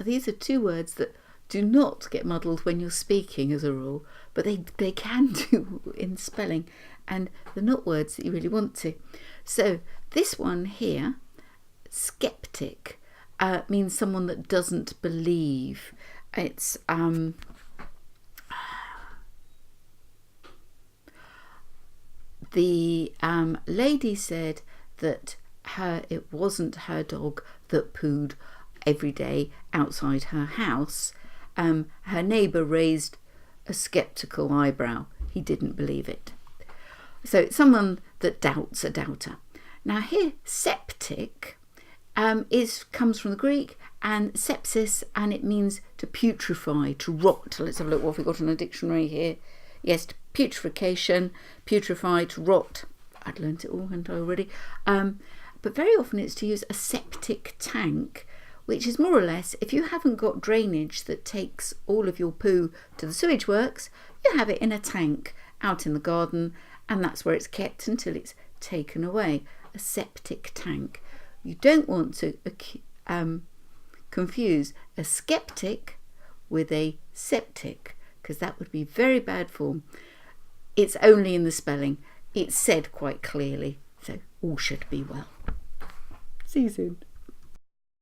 these are two words that do not get muddled when you're speaking as a rule, but they can do in spelling, and they're not words that you really want to. So this one here, sceptic, means someone that doesn't believe. It's the lady said that it wasn't her dog that pooed every day outside her house. Her neighbour raised a sceptical eyebrow. He didn't believe it. So it's someone that doubts, a doubter. Now here, septic comes from the Greek, and sepsis, and it means to putrefy, to rot. Let's have a look what we've got in a dictionary here. Yes, putrefaction, putrefy, to rot. I'd learnt it all, hadn't I already? But very often it's to use a septic tank, which is more or less, if you haven't got drainage that takes all of your poo to the sewage works, you have it in a tank out in the garden, and that's where it's kept until it's taken away. A septic tank. You don't want to confuse a skeptic with a septic, because that would be very bad form. It's only in the spelling. It's said quite clearly, so all should be well. See you soon.